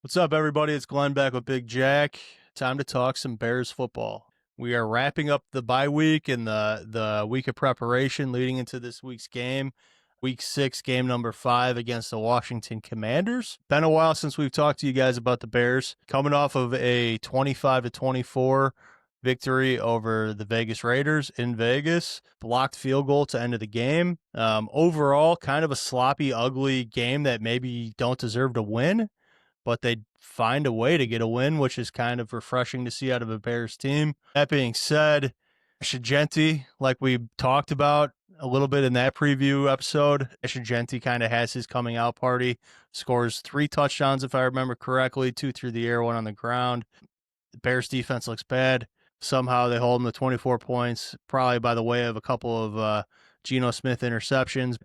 What's up, everybody? It's Glenn back with Big Jack. Time to talk some Bears football. We are wrapping up the bye week and the week of preparation leading into this week's game. Week 6, game number 5 against the Washington Commanders. Been a while since we've talked to you guys about the Bears. Coming off of a 25-24 victory over the Vegas Raiders in Vegas. Blocked field goal to end of the game. Overall, kind of a sloppy, ugly game that maybe don't deserve to win, but they find a way to get a win, which is kind of refreshing to see out of a Bears team. That being said, Shigenti, like we talked about a little bit in that preview episode, Shigenti kind of has his coming out party, scores 3 touchdowns, if I remember correctly, 2 through the air, 1 on the ground. The Bears defense looks bad. Somehow they hold them to 24 points, probably by the way of a couple of Geno Smith interceptions.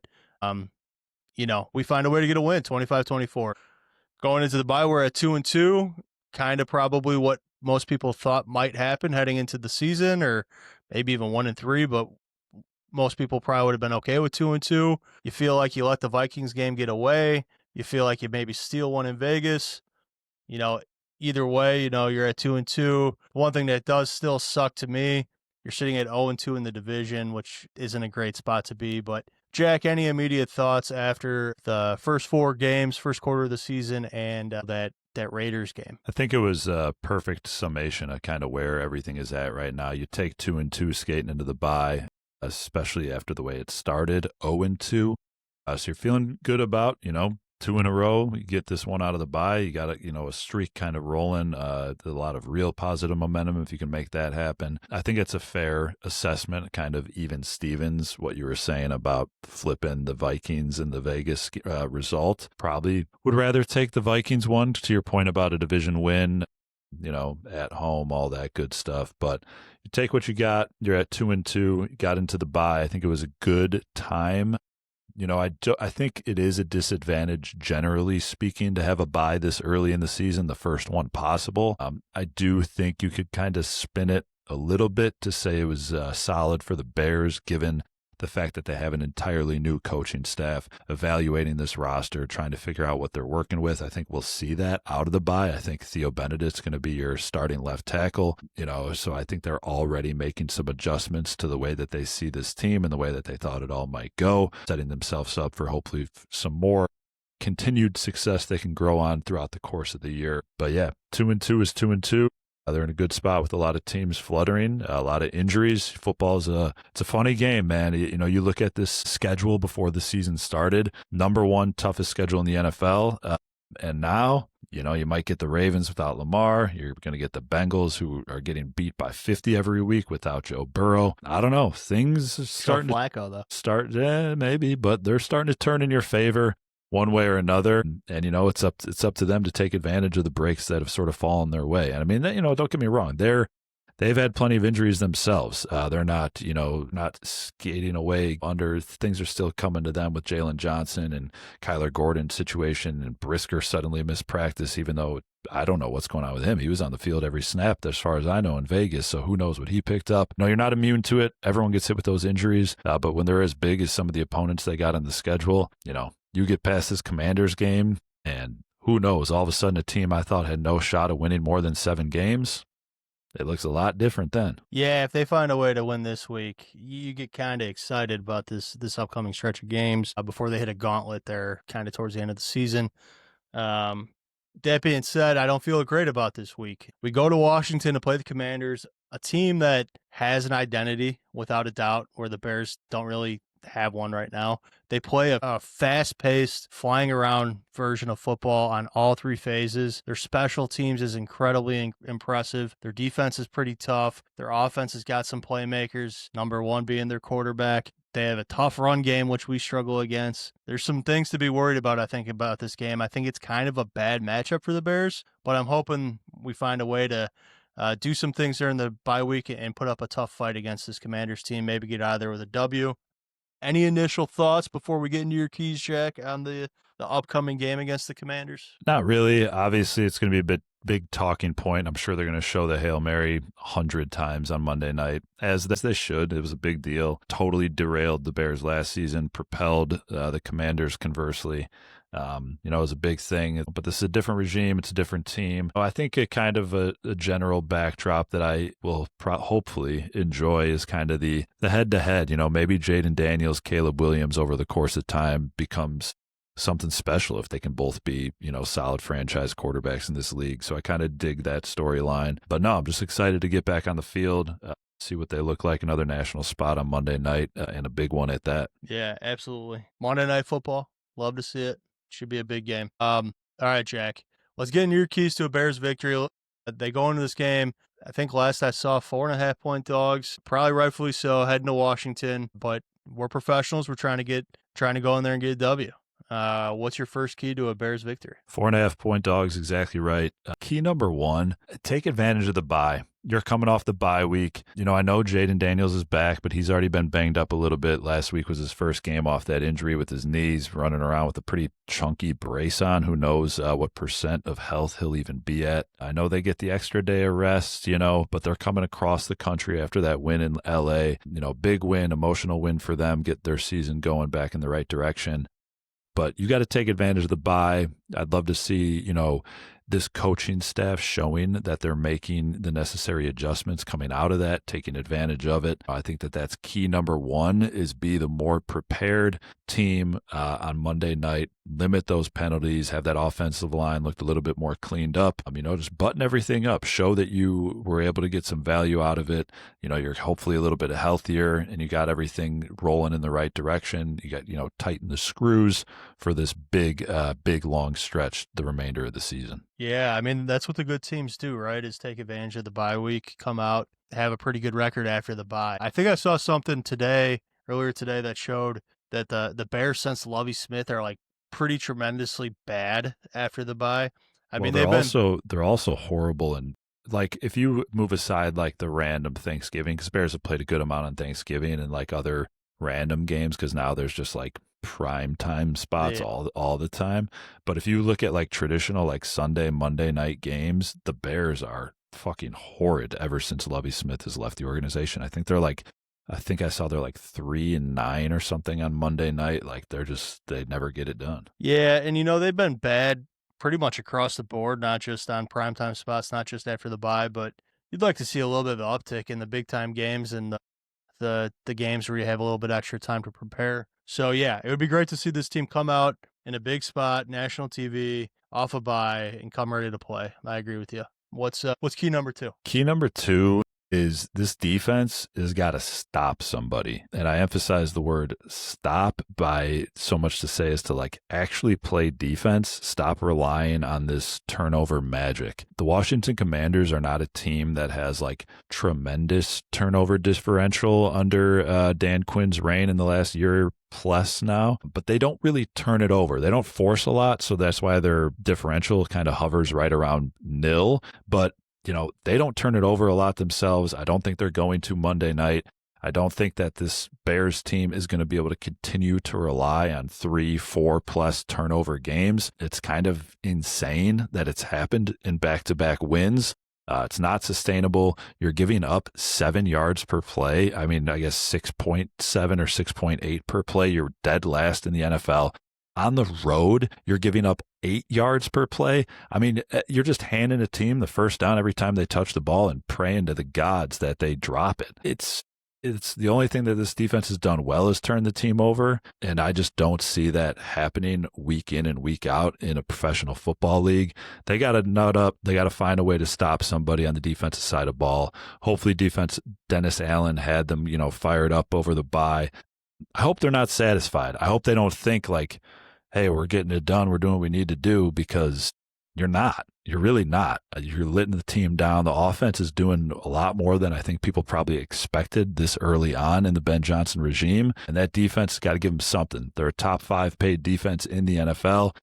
We find a way to get a win, 25-24. Going into the bye, we're at 2-2, kind of probably what most people thought might happen heading into the season, or maybe even 1-3, but most people probably would have been okay with 2-2. You feel like you let the Vikings game get away. You feel like you maybe steal one in Vegas. Either way, you're at 2-2. One thing that does still suck to me, you're sitting at 0-2 in the division, which isn't a great spot to be, but Jack, any immediate thoughts after the first 4 games, first quarter of the season, and that Raiders game? I think it was a perfect summation of kind of where everything is at right now. You take 2-2 skating into the bye, especially after the way it started, 0-2. So you're feeling good about, 2 in a row. You get this one out of the bye. You got a streak kind of rolling. A lot of real positive momentum if you can make that happen. I think it's a fair assessment, kind of even Stevens, what you were saying about flipping the Vikings and the Vegas result. Probably would rather take the Vikings one, to your point about a division win, at home, all that good stuff. But you take what you got. You're at 2-2. You got into the bye. I think it was a good time. I think it is a disadvantage, generally speaking, to have a bye this early in the season, the first one possible. I do think you could kind of spin it a little bit to say it was solid for the Bears, given the fact that they have an entirely new coaching staff evaluating this roster, trying to figure out what they're working with. I think we'll see that out of the bye. I think Theo Benedict's going to be your starting left tackle, so I think they're already making some adjustments to the way that they see this team and the way that they thought it all might go, setting themselves up for hopefully some more continued success they can grow on throughout the course of the year. But yeah, 2-2 is 2-2. They're in a good spot with a lot of teams fluttering, a lot of injuries. Football's it's a funny game, man. You look at this schedule before the season started, number 1 toughest schedule in the NFL. And now, you might get the Ravens without Lamar. You're going to get the Bengals, who are getting beat by 50 every week without Joe Burrow. I don't know. Things are starting Flacco, though. Maybe, but they're starting to turn in your favor one way or another. And it's up to them to take advantage of the breaks that have sort of fallen their way. And I mean, don't get me wrong. They've had plenty of injuries themselves. They're not skating away under. Things are still coming to them with Jalen Johnson and Kyler Gordon's situation, and Brisker suddenly missed practice, even though I don't know what's going on with him. He was on the field every snap, as far as I know, in Vegas, so who knows what he picked up. No, you're not immune to it. Everyone gets hit with those injuries, but when they're as big as some of the opponents they got on the schedule, you get past this Commanders game, and who knows, all of a sudden a team I thought had no shot of winning more than 7 games, it looks a lot different then. Yeah, if they find a way to win this week, you get kind of excited about this upcoming stretch of games before they hit a gauntlet there kind of towards the end of the season. That being said, I don't feel great about this week. We go to Washington to play the Commanders, a team that has an identity, without a doubt, where the Bears don't really have one right now. They play a fast-paced, flying around version of football on all 3 phases. Their special teams is incredibly impressive. Their defense is pretty tough. Their offense has got some playmakers, number 1 being their quarterback. They have a tough run game, which we struggle against. There's some things to be worried about, I think, about this game. I think it's kind of a bad matchup for the Bears, but I'm hoping we find a way to do some things during the bye week and put up a tough fight against this Commanders team, maybe get out of there with a W. Any initial thoughts before we get into your keys, Jack, on the upcoming game against the Commanders? Not really. Obviously, it's going to be a big talking point. I'm sure they're going to show the Hail Mary 100 times on Monday night, as they should. It was a big deal. Totally derailed the Bears last season, propelled the Commanders, conversely, It was a big thing, but this is a different regime. It's a different team. I think a kind of a general backdrop that I will hopefully enjoy is kind of the head-to-head. Maybe Jaden Daniels, Caleb Williams over the course of time becomes something special if they can both be, solid franchise quarterbacks in this league. So I kind of dig that storyline. But no, I'm just excited to get back on the field, see what they look like. Another national spot on Monday night, and a big one at that. Yeah, absolutely. Monday Night Football. Love to see it. Should be a big game. All right, Jack. Let's get into your keys to a Bears victory. They go into this game, I think last I saw, 4.5-point dogs. Probably rightfully so, heading to Washington. But we're professionals. We're trying to go in there and get a W. What's your first key to a Bears victory? 4.5-point dogs, exactly right. Key number one, take advantage of the bye. You're coming off the bye week. I know Jaden Daniels is back, but he's already been banged up a little bit. Last week was his first game off that injury with his knees, running around with a pretty chunky brace on. Who knows what percent of health he'll even be at. I know they get the extra day of rest, but they're coming across the country after that win in LA. Big win, emotional win for them, get their season going back in the right direction. But you got to take advantage of the bye. I'd love to see, this coaching staff showing that they're making the necessary adjustments coming out of that, taking advantage of it. I think that that's key number one, is be the more prepared team on Monday night. Limit those penalties, have that offensive line look a little bit more cleaned up. Just button everything up. Show that you were able to get some value out of it. You're hopefully a little bit healthier and you got everything rolling in the right direction. You got, tighten the screws for this big long stretch the remainder of the season. Yeah, that's what the good teams do, right? Is take advantage of the bye week, come out, have a pretty good record after the bye. I think I saw something earlier today, that showed that the Bears, since Lovie Smith, are like pretty tremendously bad after the bye. They're also horrible, and like if you move aside like the random Thanksgiving, because Bears have played a good amount on Thanksgiving and like other random games, because now there's just like prime time spots all the time. But if you look at like traditional like Sunday, Monday night games, the Bears are fucking horrid ever since Lovie Smith has left the organization. I think I saw they're like 3-9 or something on Monday night. Like they never get it done. Yeah, and they've been bad pretty much across the board, not just on primetime spots, not just after the bye, but you'd like to see a little bit of an uptick in the big time games and the games where you have a little bit extra time to prepare. So yeah, it would be great to see this team come out in a big spot, national TV, off a bye, and come ready to play. I agree with you. What's key number two? Key number two is this defense has got to stop somebody. And I emphasize the word stop by so much to say as to like actually play defense, stop relying on this turnover magic. The Washington Commanders are not a team that has like tremendous turnover differential under Dan Quinn's reign in the last year plus now, but they don't really turn it over. They don't force a lot, so that's why their differential kind of hovers right around nil. But they don't turn it over a lot themselves. I don't think they're going to Monday night. I don't think that this Bears team is going to be able to continue to rely on 3-4+ turnover games. It's kind of insane that it's happened in back-to-back wins. It's not sustainable. You're giving up 7 yards per play. I guess 6.7 or 6.8 per play. You're dead last in the NFL. On the road, you're giving up 8 yards per play. You're just handing a team the first down every time they touch the ball and praying to the gods that they drop it. It's the only thing that this defense has done well is turn the team over, and I just don't see that happening week in and week out in a professional football league. They got to nut up. They got to find a way to stop somebody on the defensive side of the ball. Hopefully Dennis Allen had them, fired up over the bye. I hope they're not satisfied. I hope they don't think like, hey, we're getting it done, we're doing what we need to do, because you're not. You're really not. You're letting the team down. The offense is doing a lot more than I think people probably expected this early on in the Ben Johnson regime, and that defense got to give them something. They're a top 5 paid defense in the NFL.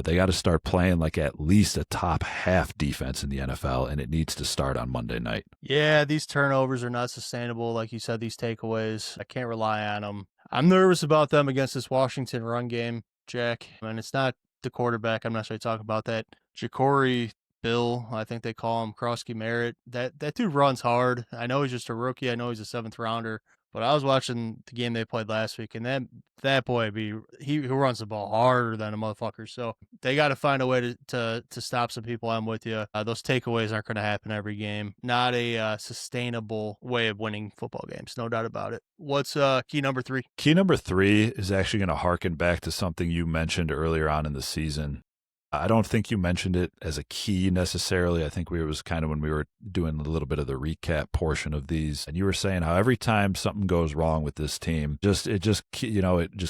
They got to start playing like at least a top half defense in the NFL, and it needs to start on Monday night. Yeah, these turnovers are not sustainable. Like you said, these takeaways, I can't rely on them. I'm nervous about them against this Washington run game, Jack. It's not the quarterback. I'm not sure to talk about that. Ja'Cory Bill, I think they call him, Krosky Merritt. That dude runs hard. I know he's just a rookie. I know he's a 7th rounder, But I was watching the game they played last week, and that boy he runs the ball harder than a motherfucker. So they got to find a way to stop some people. I'm with you. Those takeaways aren't going to happen every game. Not a sustainable way of winning football games, no doubt about it. What's key number 3? Key number 3 is actually going to harken back to something you mentioned earlier on in the season. I don't think you mentioned it as a key necessarily. I think it was kind of when we were doing a little bit of the recap portion of these, and you were saying how every time something goes wrong with this team, it just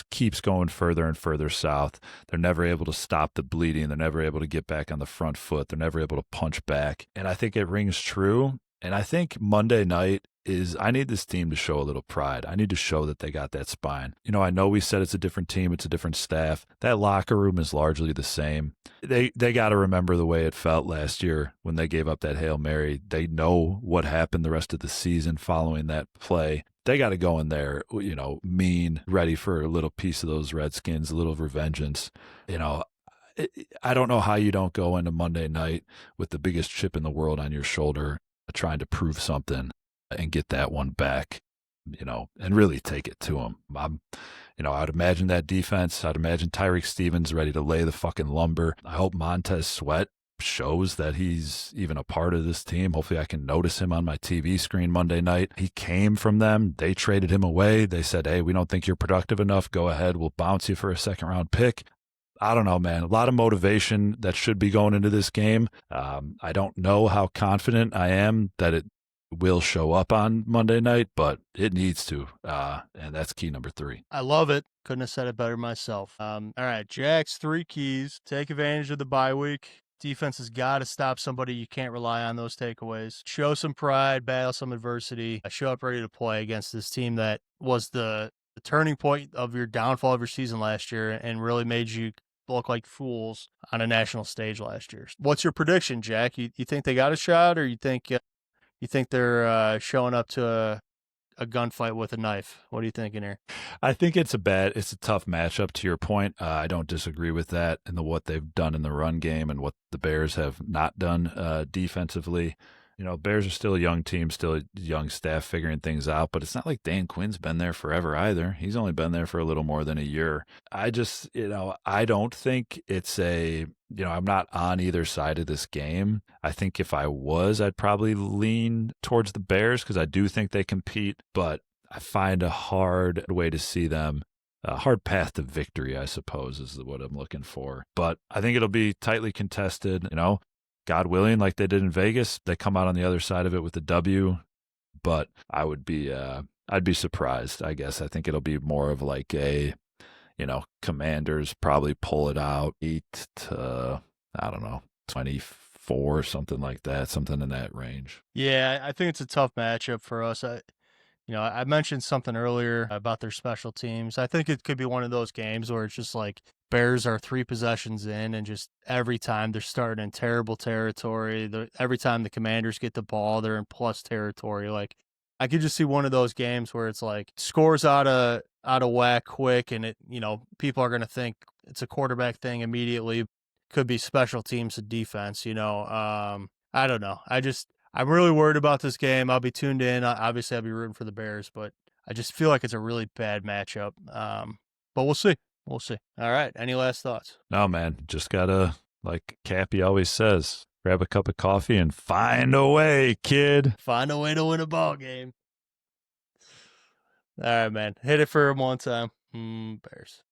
keeps going further and further south. They're never able to stop the bleeding. They're never able to get back on the front foot. They're never able to punch back. And I think it rings true. And I think Monday night I need this team to show a little pride. I need to show that they got that spine. I know we said it's a different team, it's a different staff. That locker room is largely the same. They got to remember the way it felt last year when they gave up that Hail Mary. They know what happened the rest of the season following that play. They got to go in there, mean, ready for a little piece of those Redskins, a little revengeance. I don't know how you don't go into Monday night with the biggest chip in the world on your shoulder, trying to prove something and get that one back, and really take it to them. I'd imagine that defense. I'd imagine Tyreek Stevens ready to lay the fucking lumber. I hope Montez Sweat shows that he's even a part of this team. Hopefully I can notice him on my TV screen Monday night. He came from them. They traded him away. They said, hey, we don't think you're productive enough. Go ahead. We'll bounce you for a second-round pick. I don't know, man. A lot of motivation that should be going into this game. I don't know how confident I am that it will show up on Monday night, but it needs to. And that's key number 3. I love it. Couldn't have said it better myself. All right, Jack's 3 keys. Take advantage of the bye week. Defense has got to stop somebody. You can't rely on those takeaways. Show some pride, battle some adversity. Show up ready to play against this team that was the turning point of your downfall of your season last year and really made you look like fools on a national stage last year. What's your prediction, Jack? You think they got a shot, or you think they're showing up to a gunfight with a knife? What are you thinking here? I think it's a tough matchup, to your point. I don't disagree with that and what they've done in the run game and what the Bears have not done defensively. Bears are still a young team, still a young staff figuring things out, but it's not like Dan Quinn's been there forever either. He's only been there for a little more than a year. I just, I don't think it's I'm not on either side of this game. I think if I was, I'd probably lean towards the Bears because I do think they compete, but I find a hard way to see them. A hard path to victory, I suppose, is what I'm looking for. But I think it'll be tightly contested, God willing, like they did in Vegas, they come out on the other side of it with a W. But I'd be surprised, I guess. I think it'll be more of like a, Commanders probably pull it out 8 to, 24, something like that, something in that range. Yeah, I think it's a tough matchup for us. I mentioned something earlier about their special teams. I think it could be one of those games where it's just like Bears are 3 possessions in, and just every time they're starting in terrible territory. Every time the Commanders get the ball, they're in plus territory. Like, I could just see one of those games where it's like scores out of whack quick, and people are going to think it's a quarterback thing immediately. Could be special teams and defense. I don't know. I'm really worried about this game. I'll be tuned in. Obviously, I'll be rooting for the Bears, but I just feel like it's a really bad matchup. But we'll see. We'll see. All right. Any last thoughts? No, man. Just gotta, like Cappy always says, grab a cup of coffee and find a way, kid. Find a way to win a ball game. All right, man. Hit it for him one time. Bears.